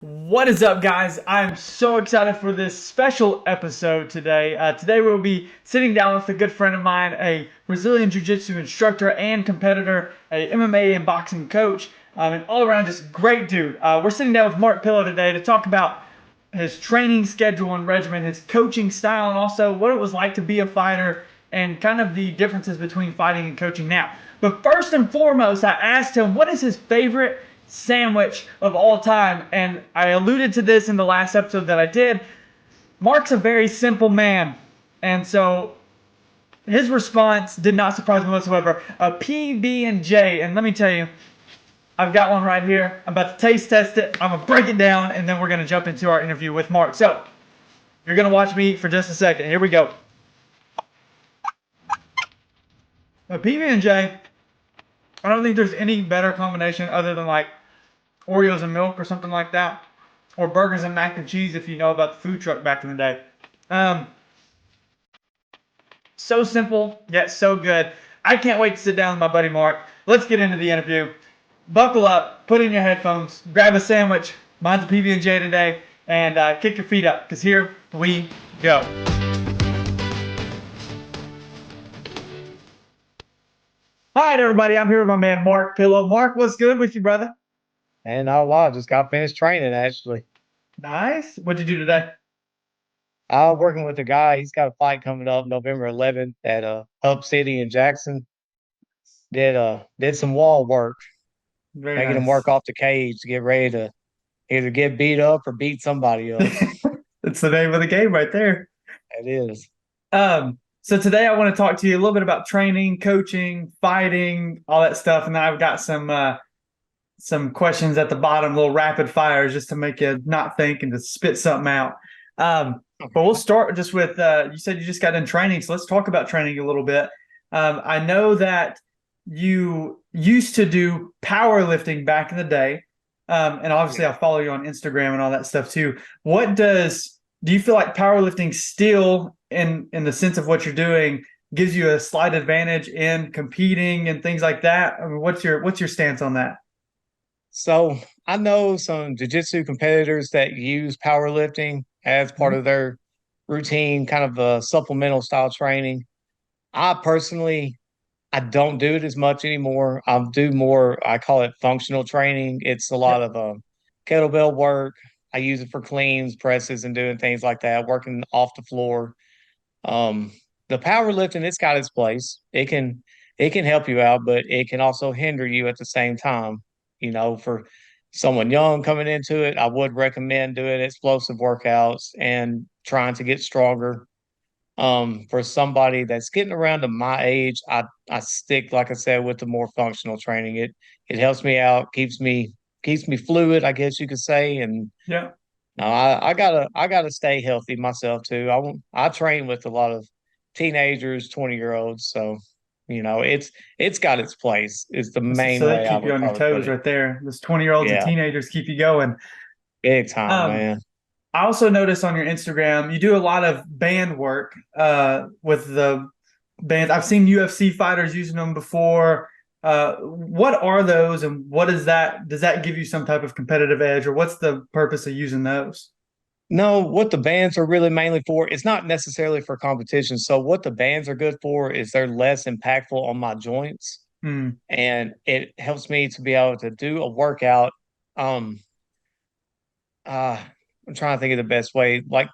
What is up, guys? I'm so excited for this special episode today. Today we'll be sitting down with a good friend of mine, a Brazilian Jiu-Jitsu instructor and competitor, a MMA and boxing coach, and all around just great dude. We're sitting down with Mark Pillow today to talk about his training schedule and regimen, his coaching style, and also what it was like to be a fighter and kind of the differences between fighting and coaching now. But first and foremost, I asked him what is his favorite sandwich of all time. And I alluded to this in the last episode that I did. Mark's a very simple man. And so his response did not surprise me whatsoever. A PB&J. And let me tell you, I've got one right here. I'm about to taste test it. I'm going to break it down, and then we're going to jump into our interview with Mark. So you're going to watch me for just a second. Here we go. A PB&J, I don't think there's any better combination other than like Oreos and milk or something like that, or burgers and mac and cheese if you know about the food truck back in the day. Um, so simple yet so good. I can't wait to sit down with my buddy Mark. Let's get into the interview. Buckle up, put in your headphones, grab a sandwich. Mine's a PB&J today, and kick your feet up because here we go. All right, everybody. I'm here with my man Mark Pillow. Mark, what's good with you, brother? And not a lot. Just got finished training actually. Nice. What'd you do today? Working with a guy. He's got a fight coming up November 11th at Hub City in Jackson. Did some wall work, Very making him nice. work off the cage to get ready to either get beat up or beat somebody up. That's the name of the game right there. It is. So today I want to talk to you a little bit about training, coaching, fighting, all that stuff, and then I've got some questions at the bottom, little rapid fires, just to make you not think and to spit something out. But we'll start just with you said you just got in training, so let's talk about training a little bit. I know that you used to do powerlifting back in the day, and obviously I follow you on Instagram and all that stuff too. What do you feel like powerlifting still in the sense of what you're doing gives you a slight advantage in competing and things like that? I mean, what's your stance on that? So I know some jiu-jitsu competitors that use powerlifting as part Mhm. of their routine, kind of a supplemental style training. I personally I don't do it as much anymore. I do more, I call it functional training. It's a lot Yep. of kettlebell work. I use it for cleans, presses, and doing things like that, working off the floor. Um, the powerlifting, it's got its place. It can help you out, but it can also hinder you at the same time. For someone young coming into it, I would recommend doing explosive workouts and trying to get stronger. For somebody that's getting around to my age, I stick, like I said, with the more functional training. It helps me out, keeps me fluid, I guess you could say. And Yeah. no, I gotta stay healthy myself too. I train with a lot of teenagers, 20-year-olds, so it's got its place. Is the main So they way I keep you would on your probably put toes it. right there. Those 20-year-olds and Yeah, teenagers keep you going. big time, Um, man. I also noticed on your Instagram you do a lot of band work with the bands. I've seen UFC fighters using them before. What are those, and what is that? Does that give you some type of competitive edge, or what's the purpose of using those? No, what the bands are really mainly for, it's not necessarily for competition. So what the bands are good for is they're less impactful on my joints, Hmm. and it helps me to be able to do a workout. Um, uh, I'm trying to think of the best way. Like,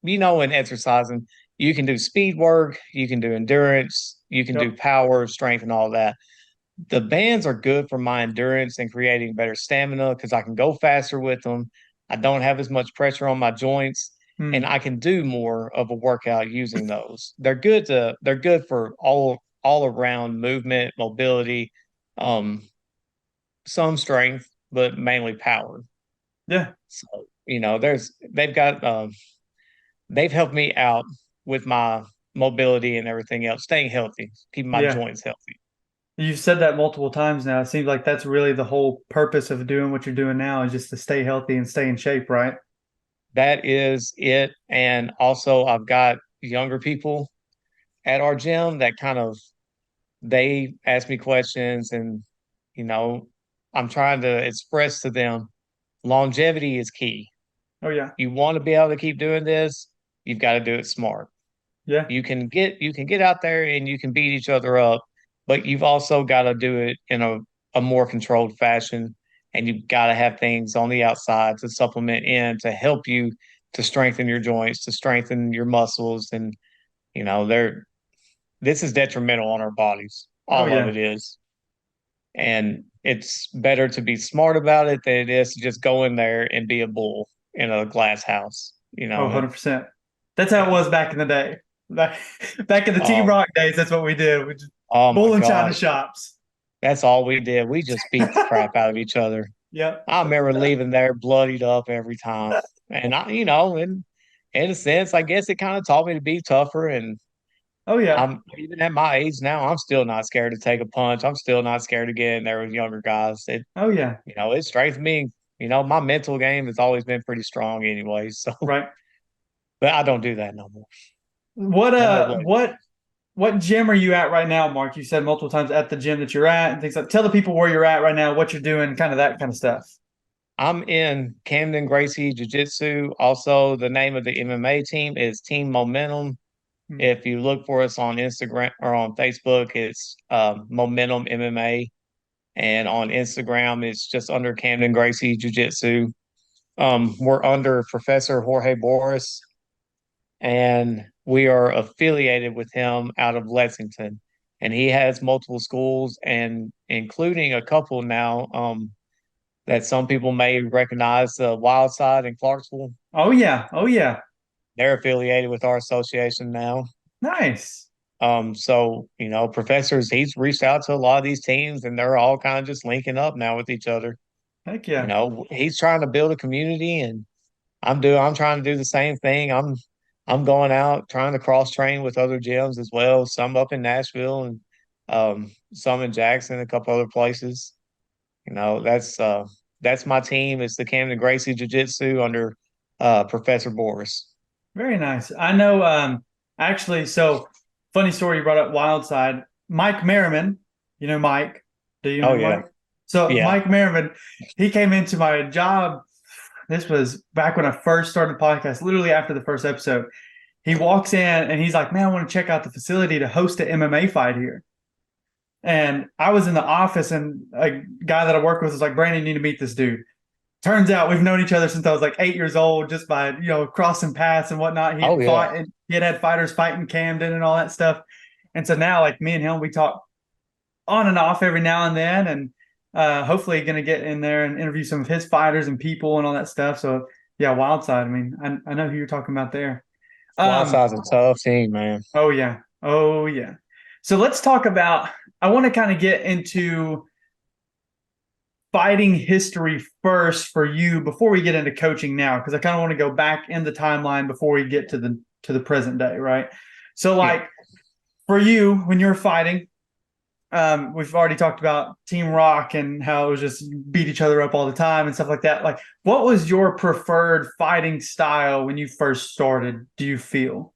in exercising, you can do speed work, you can do endurance, you can do Yep. power, strength, and all that. The bands are good for my endurance and creating better stamina because I can go faster with them. I don't have as much pressure on my joints, and Hmm. I can do more of a workout using those. They're good for all around movement, mobility, um, some strength, but mainly power. Yeah. So, they've helped me out with my mobility and everything else, staying healthy, keeping my Yeah. joints healthy. You've said that multiple times now. It seems like that's really the whole purpose of doing what you're doing now is just to stay healthy and stay in shape, right? That is it. And also I've got younger people at our gym that kind of they ask me questions and you know, I'm trying to express to them longevity is key. Oh yeah. You want to be able to keep doing this, you've got to do it smart. Yeah. You can get out there and you can beat each other up, but you've also got to do it in a more controlled fashion, and you've got to have things on the outside to supplement in to help you to strengthen your joints, to strengthen your muscles, and they're this is detrimental on our bodies. Oh All of yeah. it is. And it's better to be smart about it than it is to just go in there and be a bull in a glass house. Oh, 100%. That's how it Yeah. was back in the day. Back, back in the Team Um, Rock days, that's what we did. We just oh my bull and china gosh. shops. That's all we did. We just beat the crap out of each other. Yep. I remember leaving there bloodied up every time. And in a sense, I guess it kind of taught me to be tougher. And Oh yeah. I'm even at my age now, I'm still not scared to take a punch. I'm still not scared to get in there with younger guys. Oh yeah. It strengthened me. My mental game has always been pretty strong anyway. So, Right. but I don't do that no more. What No more uh blood. what what gym are you at right now, Mark? You said multiple times at the gym that you're at and things like tell the people where you're at right now, what you're doing, kind of that kind of stuff. I'm in Camden Gracie Jiu Jitsu. Also, the name of the MMA team is Team Momentum. Hmm. If you look for us on Instagram or on Facebook, it's Momentum MMA. And on Instagram, it's just under Camden Gracie Jiu Jitsu. We're under Professor Jorge Boris, and we are affiliated with him out of Lexington. And he has multiple schools, and including a couple now that some people may recognize, the Wild Side in Clarksville. Oh yeah. Oh yeah. They're affiliated with our association now. Nice. So professors, he's reached out to a lot of these teams, and they're all kind of just linking up now with each other. Heck yeah. He's trying to build a community, and I'm trying to do the same thing. I'm going out trying to cross train with other gyms as well. Some up in Nashville and some in Jackson, a couple other places. That's my team. It's the Camden Gracie Jiu Jitsu under Professor Boris. Very nice. I know actually so funny story you brought up Wild Side. Mike Merriman, you know Mike. Do you Oh know yeah, Mike? So yeah. Mike Merriman, he came into my job. This was back when I first started the podcast, literally after the first episode. He walks in and he's like, "Man, I want to check out the facility to host an MMA fight here." And I was in the office, and a guy that I work with was like, "Brandon, you need to meet this dude." Turns out we've known each other since I was like 8 years old, just by crossing paths and whatnot. He Oh had yeah. fought, and he had fighters fighting Camden and all that stuff. And so now, like me and him, we talk on and off every now and then, and hopefully going to get in there and interview some of his fighters and people and all that stuff. So yeah, Wild Side. I mean, I know who you're talking about there. Um, Wildside's a tough team, man. oh yeah, oh yeah. So let's talk about. I want to kind of get into fighting history first for you before we get into coaching now, because I kind of want to go back in the timeline before we get to the present day, right? So Yeah. like for you when you're fighting, we've already talked about Team Rock and how it was just beat each other up all the time and stuff like that. Like, what was your preferred fighting style when you first started, do you feel?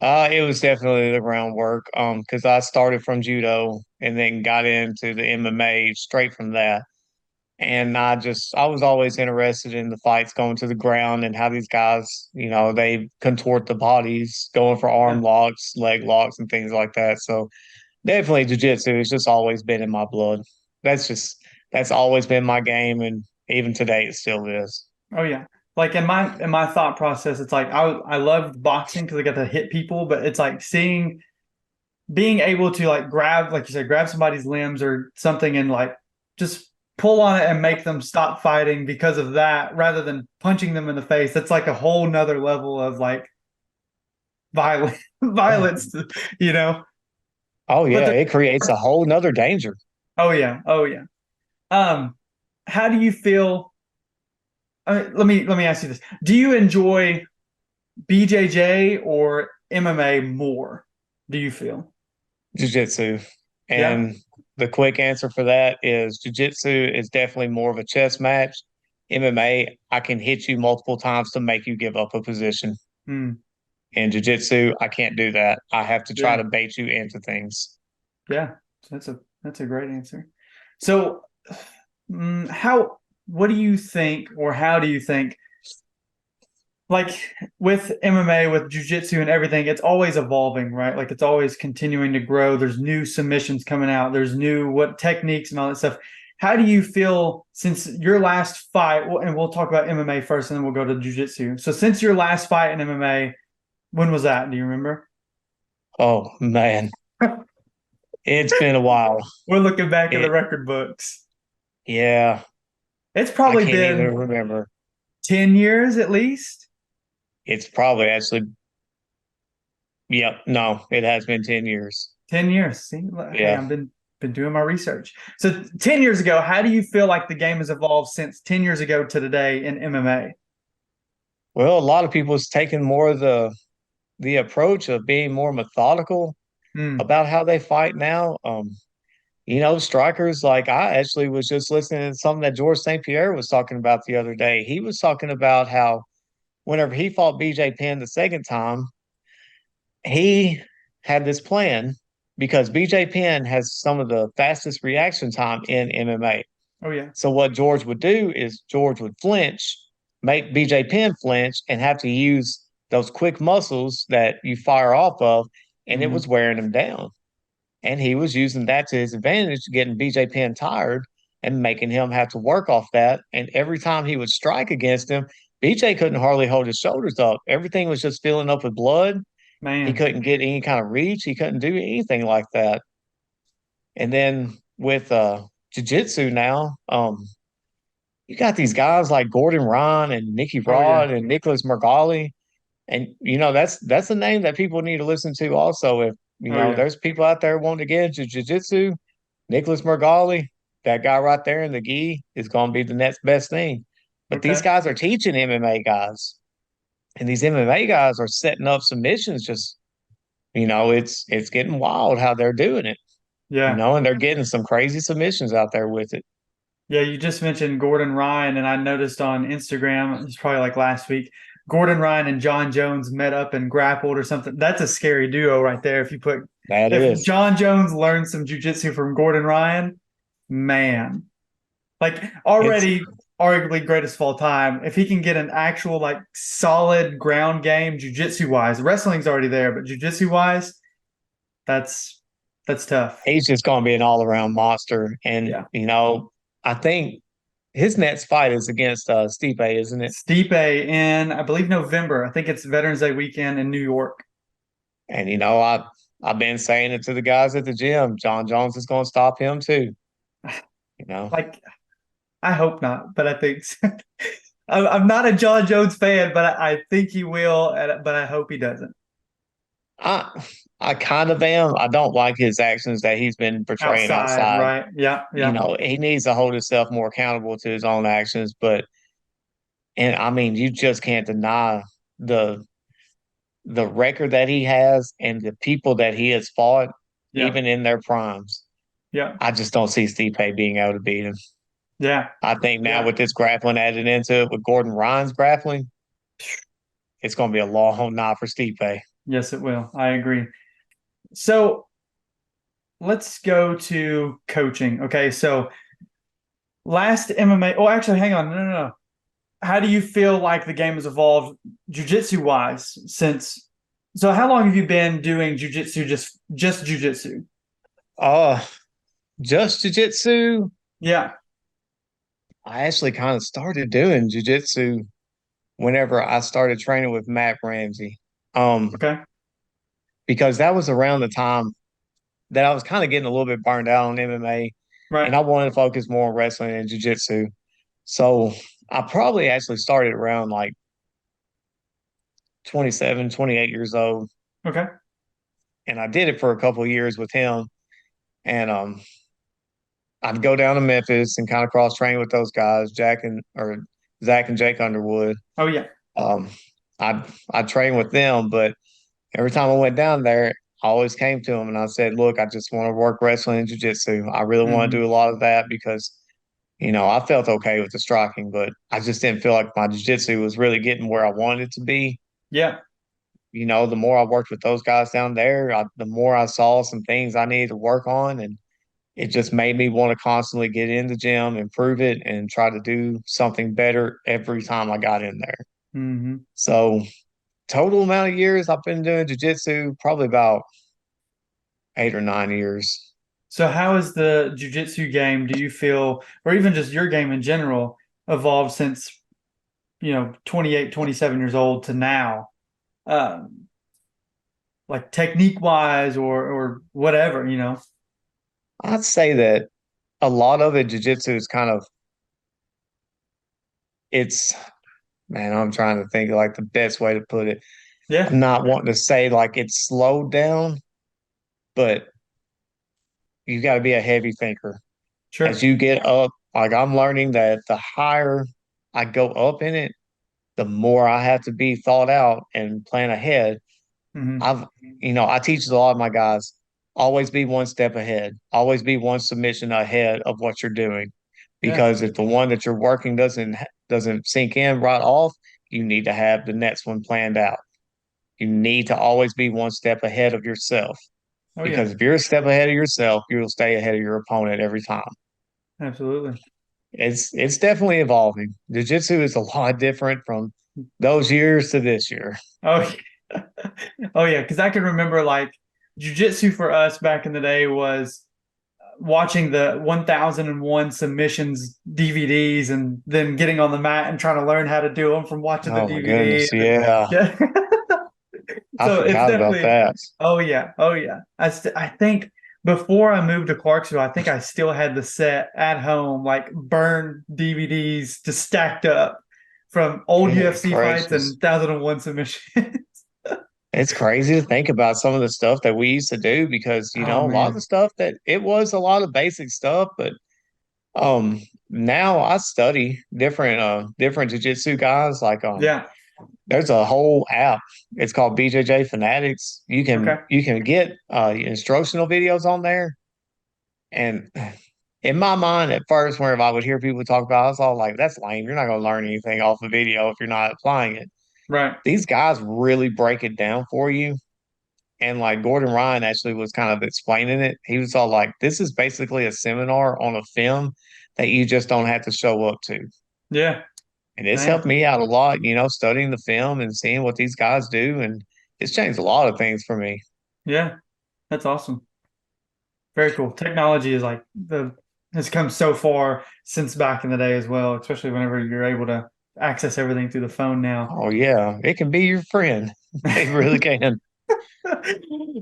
It was definitely the groundwork. Because I started from judo and then got into the MMA straight from that. And I was always interested in the fights going to the ground and how these guys, they contort the bodies, going for arm Yeah. locks, leg locks, and things like that. So definitely jujitsu has just always been in my blood. That's always been my game, and even today it still is. Oh yeah. Like in my thought process, it's like I loved boxing because I got to hit people, but it's like seeing being able to like grab, like you said, grab somebody's limbs or something and like just pull on it and make them stop fighting because of that, rather than punching them in the face. That's like a whole nother level of like violence, violence, you know. Oh But yeah, the it creates a whole nother danger. oh yeah, oh yeah. Um, how do you feel? Let me ask you this: do you enjoy BJJ or MMA more? Do you feel? Jiu-jitsu. Yeah. And the quick answer for that is jiu-jitsu is definitely more of a chess match. MMA, I can hit you multiple times to make you give up a position. Hmm. In jiu-jitsu, I can't do that. I have to try Yeah. to bait you into things. Yeah. That's a great answer. So, how? what do you think, or how do you think, like with MMA, with jujitsu and everything, it's always evolving, right? Like it's always continuing to grow. There's new submissions coming out. There's new what techniques and all that stuff. How do you feel since your last fight? And we'll talk about MMA first, and then we'll go to jujitsu. So since your last fight in MMA, when was that? Do you remember? Oh man, it's been a while. We're looking back at the It record books. yeah, It's I probably can't even been remember. 10 years at least. It's probably actually, yeah, no, it has been 10 years. 10 years. See, hey, Yeah. I've been doing my research. So 10 years ago, how do you feel like the game has evolved since 10 years ago to today in MMA? Well, a lot of people is taking more of the approach of being more methodical Hmm. about how they fight now. Strikers, like I actually was just listening to something that George St. Pierre was talking about the other day. He was talking about how whenever he fought BJ Penn the second time, he had this plan because BJ Penn has some of the fastest reaction time in MMA. Oh yeah. So what George would do is George would flinch, make BJ Penn flinch, and have to use those quick muscles that you fire off of, and it Hmm. was wearing him down. And he was using that to his advantage, getting BJ Penn tired and making him have to work off that. And every time he would strike against him, BJ couldn't hardly hold his shoulders up. Everything was just filling up with blood. He Man. couldn't get any kind of reach. He couldn't do anything like that. And then with jiu-jitsu now, you got these guys like Gordon Ryan and Nicky Oh yeah. Rod and Nicholas Mergali. And that's a name that people need to listen to also. If Oh yeah. there's people out there wanting to get into jiu-jitsu, Nicholas Mergali, that guy right there in the gi is going to be the next best thing. But these Okay. guys are teaching MMA guys, and these MMA guys are setting up submissions. Just it's getting wild how they're doing it. Yeah. And they're getting some crazy submissions out there with it. Yeah, you just mentioned Gordon Ryan, and I noticed on Instagram, it's probably like last week, Gordon Ryan and John Jones met up and grappled or something. That's a scary duo right there. That If is, John Jones learned some jujitsu from Gordon Ryan, man, like it's already arguably greatest of all time. If he can get an actual like solid ground game jujitsu wise, wrestling's already there, but jujitsu wise, that's that's tough. he's just going to be an all around monster. And Yeah. I think his next fight is against Stipe, isn't it? Stipe in, I believe, November. I think it's Veterans Day weekend in New York. And I've been saying it to the guys at the gym. John Jones is going to stop him too. You know, Like, I hope not, but I think I'm not a John Jones fan, but I think he will, but I hope he doesn't. I I kind of am. I don't like his actions that he's been portraying Outside, outside. right? Yeah, yeah, He needs to hold himself more accountable to his own actions. And I mean, you just can't deny the the record that he has and the people that he has fought, yeah, even in their primes. yeah, I just don't see Stipe being able to beat him. yeah, I think now yeah. with this grappling added into it, with Gordon Ryan's grappling, it's going to be a long night for Stipe. Yes, it will. I agree. So let's go to coaching. Okay, so last MMA. Oh, actually, hang on. No, no, no. How do you feel like the game has evolved jujitsu wise since? So, how long have you been doing jujitsu? Just jujitsu? Uh, just jiu-jitsu. Yeah. I actually kind of started doing jiu-jitsu whenever I started training with Matt Ramsey. Um, Okay. because that was around the time that I was kind of getting a little bit burned out on MMA and Right. I wanted to focus more on wrestling and jiu-jitsu. So I probably actually started around like 27, 28 years old. Okay. And I did it for a couple of years with him. And I'd go down to Memphis and kind of cross train with those guys, Zach and Jake Underwood. Oh yeah. Um, I'd train with them, but every time I went down there, I always came to them and I said, "Look, I just want to work wrestling and jiu-jitsu. I really want to Hmm. do a lot of that because, I felt okay with the striking, but I just didn't feel like my jiu-jitsu was really getting where I wanted it to be. Yeah. The more I worked with those guys down there, the more I saw some things I needed to work on, and it just made me want to constantly get in the gym, improve it, and try to do something better every time I got in there. Hmm. So total amount of years I've been doing jujitsu, probably about 8 or 9 years. So how has the jujitsu game, do you feel, or even just your game in general, evolved since, 28, 27 years old to now? Um, like technique wise or whatever. I'd say that a lot of it, jujitsu is kind of, it's, man, I'm trying to think of like the best way to put it. Yeah, I'm not wanting to say like it's slowed down, but you got to be a heavy thinker. As sure. you get up, like I'm learning that the higher I go up in it, the more I have to be thought out and plan ahead. Hmm. I've, I teach a lot of my guys, always be one step ahead, always be one submission ahead of what you're doing. Yeah. Because if the one that you're working doesn't sink in right off, you need to have the next one planned out. You need to always be one step ahead of yourself. Oh yeah, Because if you're a step ahead of yourself, you'll stay ahead of your opponent every time. absolutely. It's definitely evolving. Jiu-jitsu is a lot different from those years to this year. Oh, oh yeah, because I can remember like jujitsu for us back in the day was watching the 1001 submissions DVDs and then getting on the mat and trying to learn how to do them from watching the Oh my DVD. goodness, yeah. Yeah. I So it's forgot about definitely, that. oh yeah, oh yeah. I think before I moved to Clarksville, I think I still had the set at home, like burned DVDs just stacked up from old Good UFC fights and gracious. 1001 submissions. It's crazy to think about some of the stuff that we used to do because, Oh a lot of the man. stuff that it was a lot of basic stuff, but um now I study different jiu-jitsu guys. Like Yeah. there's a whole app. It's called BJJ Fanatics. You can Okay. you can get instructional videos on there. And in my mind, at first, whenever I would hear people talk about it, I was all like, that's lame. You're not going to learn anything off the video if you're not applying it. Right. These guys really break it down for you. And like Gordon Ryan actually was kind of explaining it. He was all like, this is basically a seminar on a film that you just don't have to show up to. Yeah. And it's helped Man. me out a lot, studying the film and seeing what these guys do. And it's changed a lot of things for me. Yeah. That's awesome. Very cool. Technology is like the has come so far since back in the day as well, especially whenever you're able to access everything through the phone now. Oh, yeah, it can be your friend. It really can.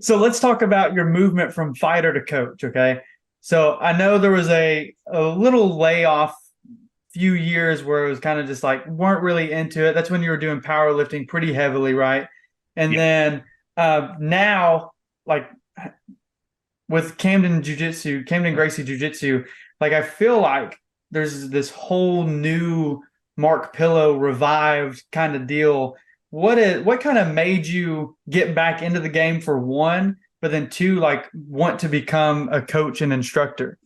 So let's talk about your movement from fighter to coach, okay? So I know there was a little layoff few years where it was kind of just like weren't really into it. That's when you were doing powerlifting pretty heavily, right? And Yeah. then now, like with Camden Gracie Jiu Jitsu, like I feel like there's this whole new Mark Pillow revived kind of deal. What kind of made you get back into the game for one, but then two, like want to become a coach and instructor?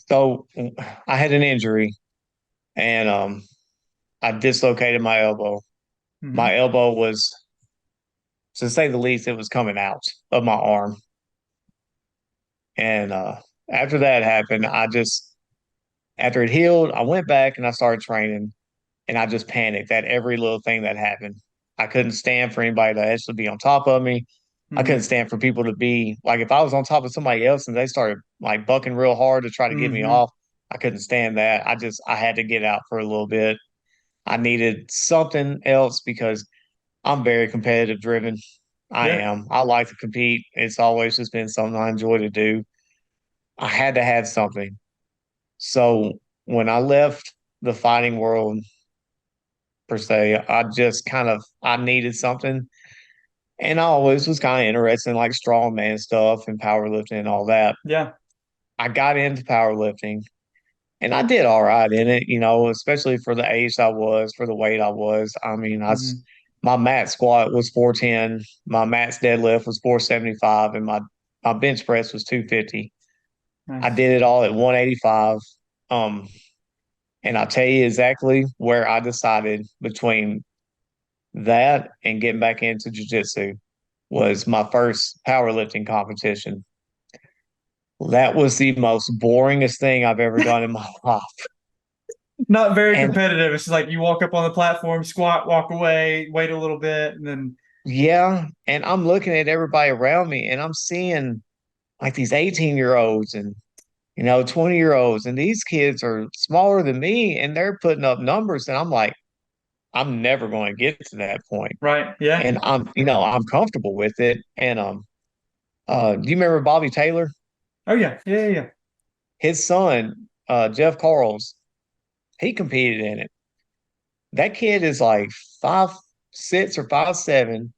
So I had an injury and I dislocated my elbow. Hmm. My elbow was, to say the least, it was coming out of my arm. And after that happened, after it healed, I went back and I started training and I just panicked at every little thing that happened. I couldn't stand for anybody to actually be on top of me. I couldn't Hmm. stand for people to be like, if I was on top of somebody else and they started like bucking real hard to try to get me Hmm. off, I couldn't stand that. I had to get out for a little bit. I needed something else because I'm very competitive driven. I Yeah. am. I like to compete. It's always just been something I enjoy to do. I had to have something. So when I left the fighting world per se, I needed something. And I always was kind of interested in like strongman stuff and powerlifting and all that. Yeah. I got into powerlifting and I did all right in it, especially for the age I was, for the weight I was. I mean, Hmm. my mat squat was 410, my max deadlift was 475, and my bench press was 250. I Nice. did it all at 185. Um, and I'll tell you exactly where I decided between that and getting back into jiu-jitsu was my first powerlifting competition. That was the most boringest thing I've ever done in my life. Not very And competitive. It's just like you walk up on the platform, squat, walk away, wait a little bit, and then yeah, and I'm looking at everybody around me and I'm seeing like these 18-year-olds and 20-year-olds, and these kids are smaller than me and they're putting up numbers, and I'm like, I'm never going to get to that point. right, yeah. And I'm comfortable with it. And do you remember Bobby Taylor? Oh yeah, yeah, yeah, yeah. His son, Jeff Carls, he competed in it. That kid is like 5'6" or 5'7".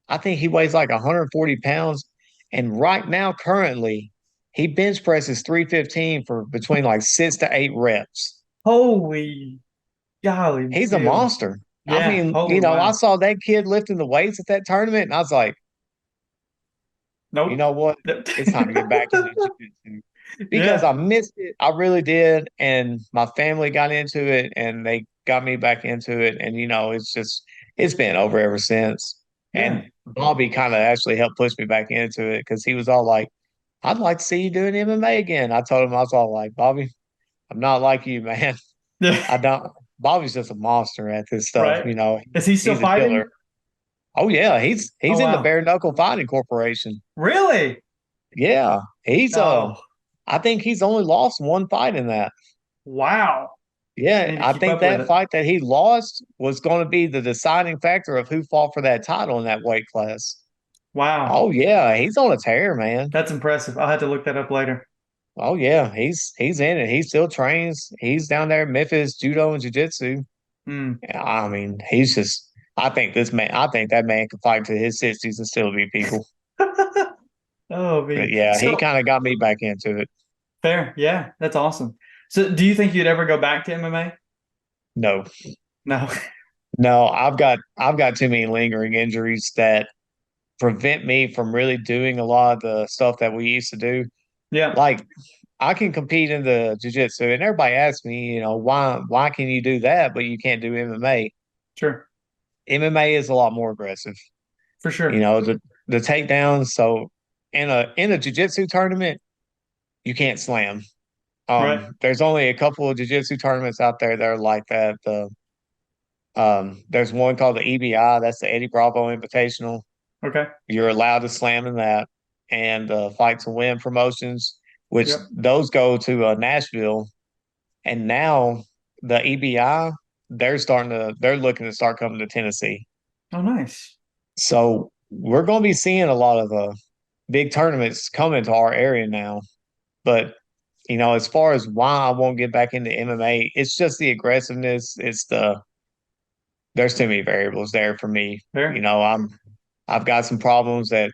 I think he weighs like 140 pounds. And right now, currently, he bench presses 315 for between like 6 to 8 reps. Holy golly He's a goo. monster. I Yeah, mean, holy I wow. saw that kid lifting the weights at that tournament, and I was like, you Nope. know what? It's time to get back into jiu-jitsu because I Yeah, missed it. I really did. And my family got into it and they got me back into it. And, it's been over ever since. yeah. And Bobby kind of actually helped push me back into it because he was all like, I'd like to see you doing MMA again. I told him, I was all like, Bobby, I'm not like you, man. Yeah, I don't. Bobby's just a monster at this stuff. right. Is he still He's a fighting? killer. Oh yeah, he's Oh in the wow. Bare Knuckle Fighting Corporation. Really? Yeah, Oh, I think he's only lost one fight in that. wow. I Yeah, need to I keep think up with that it. fight that he lost was going to be the deciding factor of who fought for that title in that weight class. Wow. Oh yeah, he's on a tear, man. That's impressive. I'll have to look that up later. Oh yeah, he's in it. He still trains. He's down there in Memphis, judo and jiu-jitsu. Hmm. I mean, he's just I think that man could fight to his 60s and still beat people. Oh But man. yeah, he So kind of got me back into it. fair. Yeah, that's awesome. So do you think you'd ever go back to MMA? No. No. No, I've got too many lingering injuries that prevent me from really doing a lot of the stuff that we used to do. Yeah, Like I can compete in the jiu-jitsu and everybody asks me, why can you do that but you can't do MMA? sure. MMA is a lot more aggressive. For You sure. know, the takedowns, so in a jiu-jitsu tournament, you can't slam. Right. There's only a couple of jiu-jitsu tournaments out there that are like that. There's one called the EBI, that's the Eddie Bravo Invitational. Okay. You're allowed to slam in that, and Fight to Win promotions, which Yep. those go to Nashville, and now the EBI they're looking to start coming to Tennessee. Oh, nice. So we're going to be seeing a lot of big tournaments coming to our area now. But as far as why I won't get back into MMA, it's just the aggressiveness. There's too many variables there for me. You Fair. know, I've got some problems that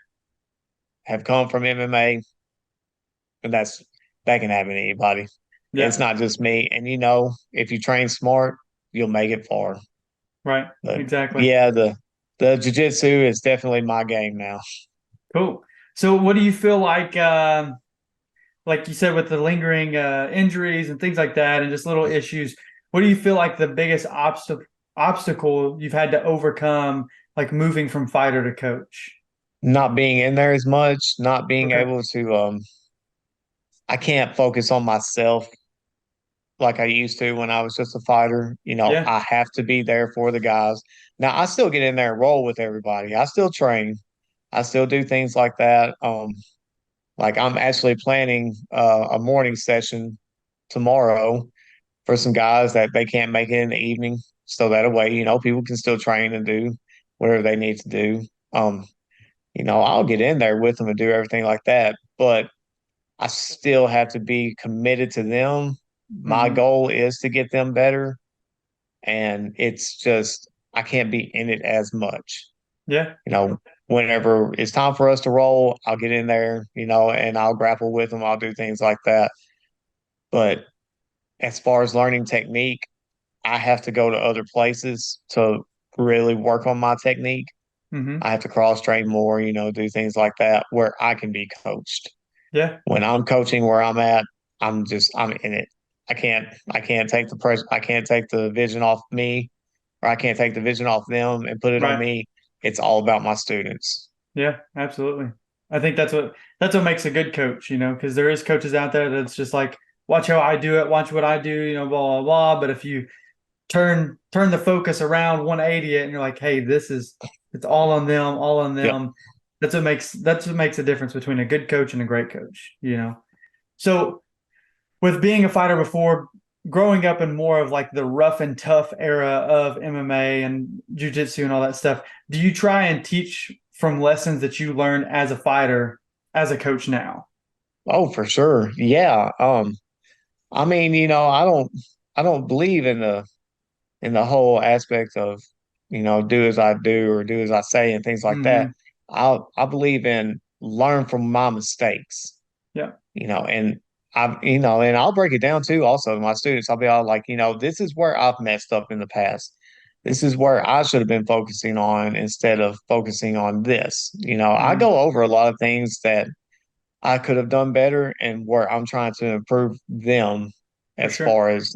have come from MMA, and that can happen to anybody. It's Yeah. not just me. And if you train smart, you'll make it far. Right. But Exactly. yeah, the jiu-jitsu is definitely my game now. Cool. So what do you feel like you said with the lingering injuries and things like that and just little issues, what do you feel like the biggest obstacle you've had to overcome like moving from fighter to coach? Not being in there as much, not being Okay. able to I can't focus on myself like I used to when I was just a fighter. Yeah. I have to be there for the guys. Now I still get in there and roll with everybody. I still train. I still do things like that. Like I'm actually planning a morning session tomorrow for some guys that they can't make it in the evening. So that way, people can still train and do whatever they need to do. Um, I'll get in there with them and do everything like that. But I still have to be committed to them. My Hmm. goal is to get them better. And it's just, I can't be in it as much. Yeah. You know, Whenever it's time for us to roll, I'll get in there, and I'll grapple with them. I'll do things like that. But as far as learning technique, I have to go to other places to really work on my technique. Hmm. I have to cross train more, do things like that where I can be coached. Yeah. When I'm coaching where I'm at, I'm in it. I can't take the pressure. I can't take the vision off me, or I can't take the vision off them and put it on Right. me. It's all about my students. Yeah. Absolutely. I think that's what makes a good coach, because there is coaches out there that's just like, watch how I do it, watch what I do, blah blah blah. But if you turn the focus around 180 it and you're like, hey, it's all on them, all on Yep. them. That's what makes a difference between a good coach and a great coach. So with being a fighter before, growing up in more of like the rough and tough era of MMA and jujitsu and all that stuff, do you try and teach from lessons that you learned as a fighter as a coach now? Oh, for sure. Yeah. I mean, I don't believe in the whole aspect of, do as I do or do as I say and things like that. Hmm. I believe in learn from my mistakes, Yeah. and and I'll break it down too also to my students. I'll be all like, this is where I've messed up in the past. This is where I should have been focusing on instead of focusing on this. I Hmm. go over a lot of things that I could have done better and where I'm trying to improve them For as sure. far as,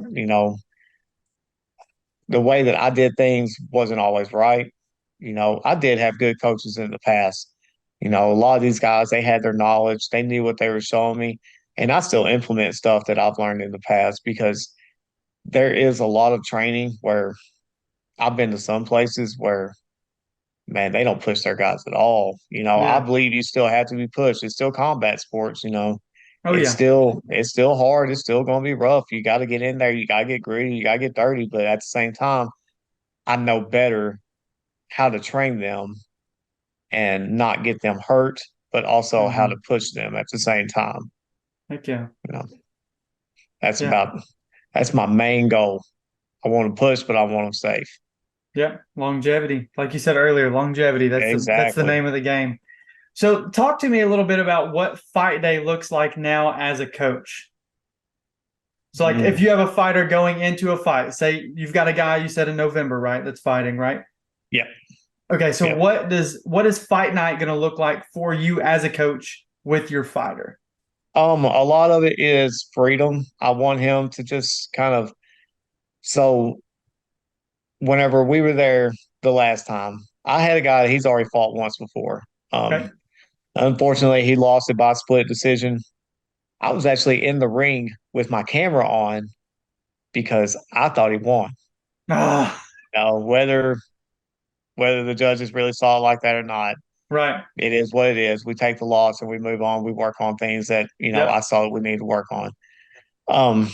the way that I did things wasn't always right. I did have good coaches in the past. A lot of these guys, they had their knowledge, they knew what they were showing me. And I still implement stuff that I've learned in the past because there is a lot of training where I've been to some places where, man, they don't push their guys at all. I Yeah. believe you still have to be pushed. It's still combat sports. Oh It's yeah. still hard. It's still going to be rough. You got to get in there. You got to get gritty. You got to get dirty. But at the same time, I know better how to train them and not get them hurt, but also how to Hmm. push them at the same time. Heck yeah. You know, that's Yeah. about that's my main goal. I want to push, but I want them safe. Yeah. Longevity. Like you said earlier, longevity. That's the Exactly. name of the game. So talk to me a little bit about what fight day looks like now as a coach. So like if Mm. you have a fighter going into a fight, say you've got a guy you said in November, right? That's fighting, right? Yep. Okay, so Yep. what is fight night going to look like for you as a coach with your fighter? A lot of it is freedom. I want him to just kind of so whenever we were there the last time, I had a guy he's already fought once before. Okay. Unfortunately, he lost it by split decision. I was actually in the ring with my camera on because I thought he won. Ah, Whether the judges really saw it like that or not, right. it is what it is. We take the loss and we move on. We work on things that I Yep. saw that we need to work on. Um,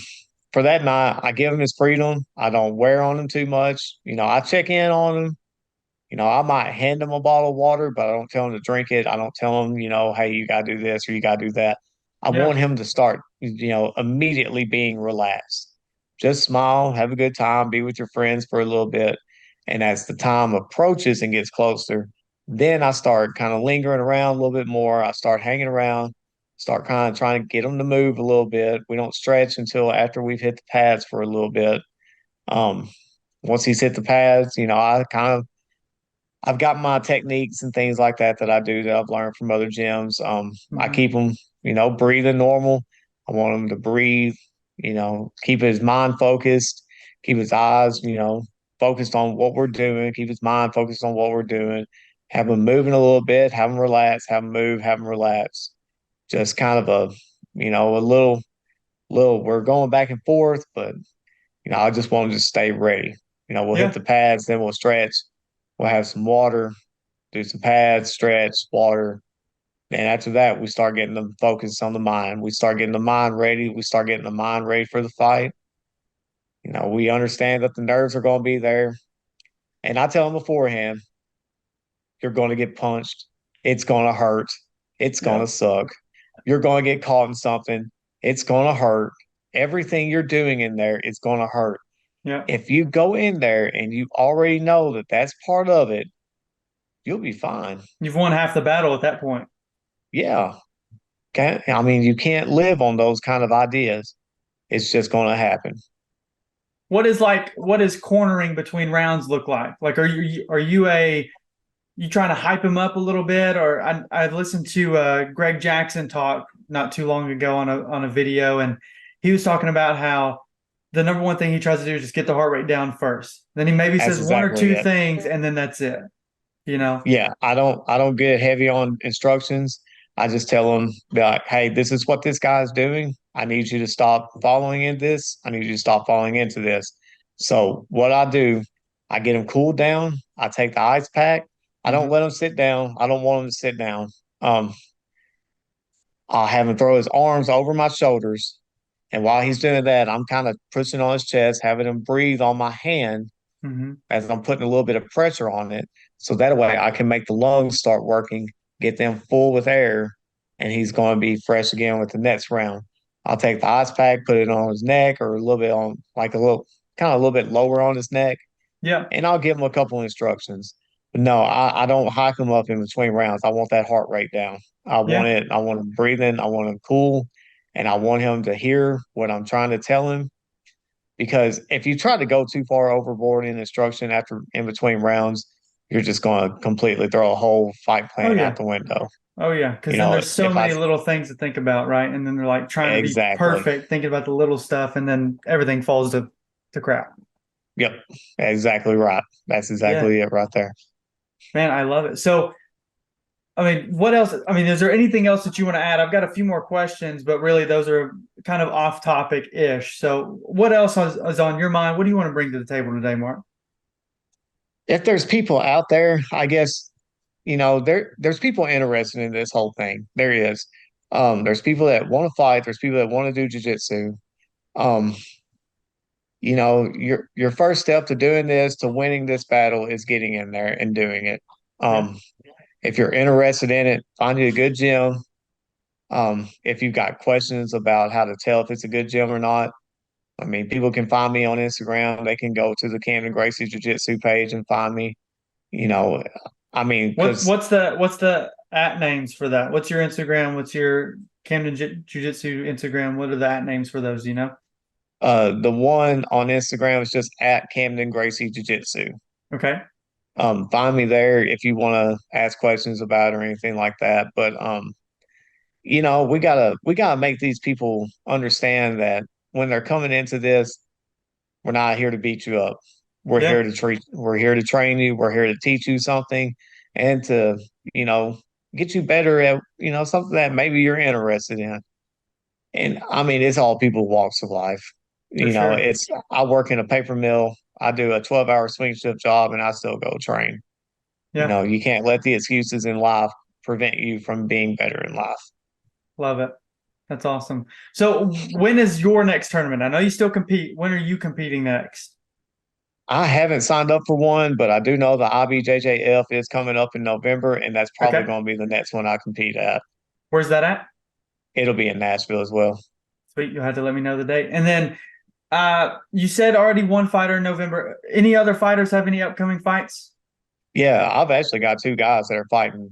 for that night, I give him his freedom. I don't wear on him too much. I check in on him. I might hand him a bottle of water, but I don't tell him to drink it. I don't tell him, hey, you got to do this or you got to do that. I Yeah. want him to start, immediately being relaxed. Just smile, have a good time, be with your friends for a little bit. And as the time approaches and gets closer, then I start kind of lingering around a little bit more. I start hanging around, start kind of trying to get him to move a little bit. We don't stretch until after we've hit the pads for a little bit. Um, Once he's hit the pads, I've got my techniques and things like that that I do that I've learned from other gyms. I Hmm. keep him, breathing normal. I want him to breathe, keep his mind focused, keep his eyes, focused on what we're doing, keep his mind focused on what we're doing, have him moving a little bit, have him relax, have him move, have him relax. Just kind of a little, we're going back and forth, but I just want them to stay ready. We'll hit Yeah. the pads, then we'll stretch. We'll have some water, do some pads, stretch, water. And after that, we start getting them focused on the mind. We start getting the mind ready. We start getting the mind ready for the fight. We understand that the nerves are going to be there. And I tell them beforehand, you're going to get punched. It's going to hurt. It's going to Yep. suck. You're going to get caught in something. It's going to hurt. Everything you're doing in there is going to hurt. Yep. If you go in there and you already know that that's part of it, you'll be fine. You've won half the battle at that point. Yeah. I mean, you can't live on those kind of ideas. It's just going to happen. What is cornering between rounds look like? Like are you trying to hype him up a little bit, or I listened to Greg Jackson talk not too long ago on a video, and he was talking about how the number one thing he tries to do is just get the heart rate down first. Then he maybe That's says one or exactly two it. things, and then that's it. You know? Yeah, I don't get heavy on instructions. I just tell them, be like, hey, this is what this guy's doing. I need you to stop following in this. I need you to stop falling into this. So what I do, I get them cooled down. I take the ice pack. I don't Mm-hmm. let them sit down. I don't want them to sit down. Um, I'll have him throw his arms over my shoulders. And while he's doing that, I'm kind of pushing on his chest, having him breathe on my hand Mm-hmm. as I'm putting a little bit of pressure on it. So that way I can make the lungs start working, get them full with air, and he's going to be fresh again with the next round. I'll take the ice pack, put it on his neck or a little bit on, like kind of a little bit lower on his neck, Yeah. and I'll give him a couple instructions. But no, I don't hike him up in between rounds. I want that heart rate down. Yeah. I want him breathing, I want him cool, and I want him to hear what I'm trying to tell him. Because if you try to go too far overboard in instruction after in between rounds, you're just going to completely throw a whole fight Oh plan out yeah. the window. Oh yeah. Because You then know, there's so if I many little things to think about, right? And then they're like trying to be exactly, perfect, thinking about the little stuff, and then everything falls to crap. yep, exactly right. That's Yeah. exactly it right there. Man, I love it. So I mean, what else? I mean, is there anything else that you want to add? I've got a few more questions, but really those are kind of off topic ish. So, what else is on your mind? What do you want to bring to the table today, Mark? If there's people out there, I guess, there's people interested in this whole thing. There is. There's people that want to fight. There's people that want to do jujitsu. Um, your first step to doing this, to winning this battle, is getting in there and doing it. Yeah. Um, if you're interested in it, find you a good gym. If you've got questions about how to tell if it's a good gym or not, I mean, people can find me on Instagram. They can go to the Camden Gracie Jiu Jitsu page and find me. You know, I mean, because What's the at names for that? What's your Instagram? What's your Camden Jiu Jitsu Instagram? What are the at names for those? Do you know? the one on Instagram is just at Camden Gracie Jiu Jitsu. Okay. Find me there if you want to ask questions about it or anything like that. But we gotta make these people understand that when they're coming into this, we're not here to beat you up. Yeah. We're here to train you, we're here to teach you something and to, you know, get you better at, something that maybe you're interested in. And I mean, it's all people walks of life. For sure. I work in a paper mill. I do a 12-hour swing shift job and I still go train. Yeah. You can't let the excuses in life prevent you from being better in life. Love it. That's awesome. So, when is your next tournament? I know you still compete. When are you competing next? I haven't signed up for one, but I do know the IBJJF is coming up in November, and that's probably Okay. going to be the next one I compete at. Where's that at? It'll be in Nashville as well. Sweet. You'll have to let me know the date. And then you said already one fighter in November. Any other fighters have any upcoming fights? Yeah, I've actually got two guys that are fighting.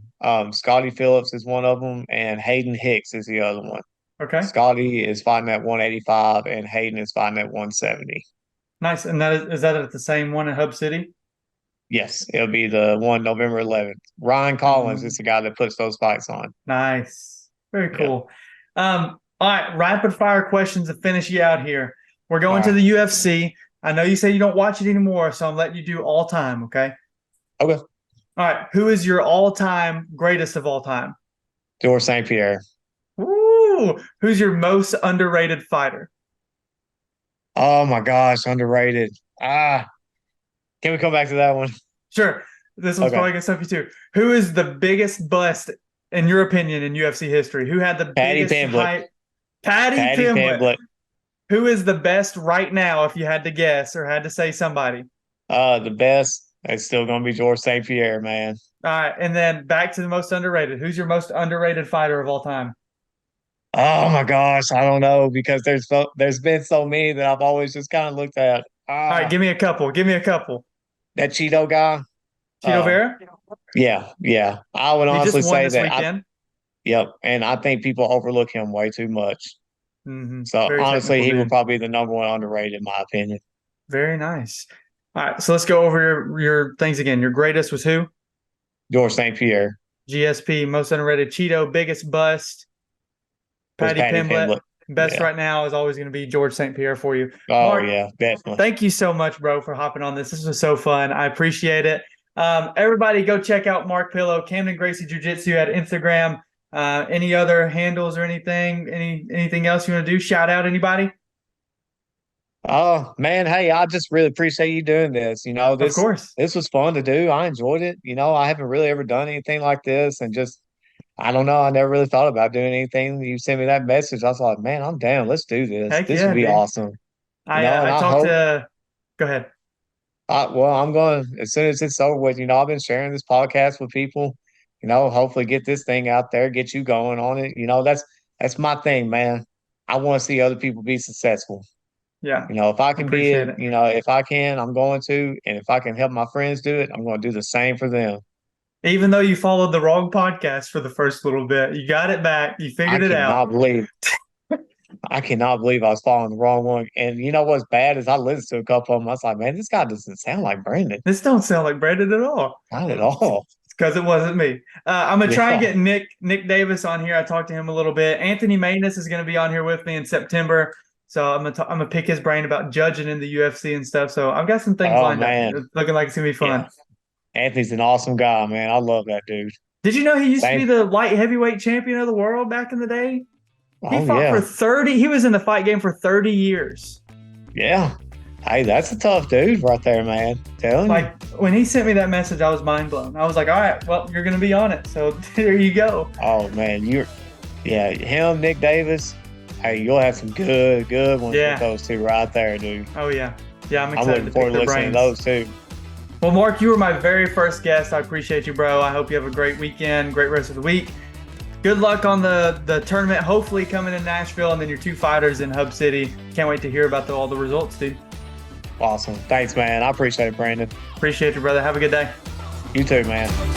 Scotty Phillips is one of them, and Hayden Hicks is the other one. Okay. Scotty is fighting at 185, and Hayden is fighting at 170. Nice. And is that at the same one in Hub City? Yes, it'll be the one November 11th. Ryan Collins is Um, the guy that puts those fights on. nice. Very Yeah. cool. All right, rapid fire questions to finish you out here. We're All going to right. the UFC. I know you say you don't watch it anymore, so I'm letting you do all time, okay? Okay. All right. Who is your all-time greatest of all time? George St. Pierre. Woo! Who's your most underrated fighter? Oh my gosh, underrated. Can we come back to that one? Sure. This one's Okay. probably gonna stuff you too. Who is the biggest bust in your opinion in UFC history? Who had the Patty biggest Pimblett. hype? Patty Patty Pimblett. Pimblett. Who is the best right now if you had to guess or had to say somebody? The best. It's still gonna be George St. Pierre, man. All right, and then back to the most underrated. Who's your most underrated fighter of all time? Oh my gosh, I don't know because there's been so many that I've always just kind of looked at. All right, give me a couple. Give me a couple. That Cheeto guy. Tito Uh, Vera? yeah, yeah. I would He just honestly won say this that weekend. yep, and I think people overlook him way too much. So Very honestly, technical he would dude. probably be the number one underrated in my opinion. Very nice. All right, so let's go over your things again. Your greatest was who? George St. Pierre GSP, most underrated. Cheeto, biggest bust. was Patty Patty Pimblett, Pimblett. best Yeah. right now is always going to be George St. Pierre for you. Oh Mark, yeah, definitely. thank you so much, bro, for hopping on this. This was so fun. I appreciate it. Everybody go check out Mark Pillow, Camden Gracie Jiu Jitsu at Instagram. Any other handles or anything? Anything else you want to do? Shout out anybody? Oh man, hey, I just really appreciate you doing this. Of course. This was fun to do. I enjoyed it. I haven't really ever done anything like this, and just I don't know. I never really thought about doing anything. You sent me that message. I was like, man, I'm down. Let's do this. Heck This would yeah, be dude. awesome. And I I talked hope. to. Go ahead. Well, I'm going as soon as it's over with. I've been sharing this podcast with people. Hopefully get this thing out there, get you going on it. That's my thing, man. I want to see other people be successful. Yeah, If I can be appreciate it, it. if I can, I'm going to. And if I can help my friends do it, I'm going to do the same for them. Even though you followed the wrong podcast for the first little bit, you got it back. You I figured it out. cannot believe, I cannot believe I was following the wrong one. And you know what's bad is I listened to a couple of them. I was like, man, this guy doesn't sound like Brandon. This don't sound like Brandon at all. Not at all. It's because it wasn't me. I'm gonna try and Yeah. get Nick Davis on here. I talked to him a little bit. Anthony Manus is gonna be on here with me in September. So I'm gonna pick his brain about judging in the UFC and stuff. So I've got some things Oh lined up. man. It's looking like it's gonna be fun. Yeah. Anthony's an awesome guy, man. I love that dude. Did you know he used to be Same. the light heavyweight champion of the world back in the day? He Oh fought for yeah. 30. He was in the fight game for 30 years. Yeah. Hey, that's a tough dude right there, man. Telling you. Like when he sent me that message, I was mind blown. I was like, all right, well, you're gonna be on it. So there you go. Oh man, yeah, him, Nick Davis. Hey, you'll have some good ones Yeah. with those two right there, dude. Oh yeah. Yeah, I'm I'm excited looking to forward pick to their listening to brains. those too. Well, Mark, you were my very first guest. I appreciate you, bro. I hope you have a great weekend, great rest of the week. Good luck on the tournament, hopefully coming in Nashville, and then your 2 fighters in Hub City. Can't wait to hear about all the results, dude. Awesome. Thanks, man. I appreciate it, Brandon. Appreciate you, brother. Have a good day. You too, man.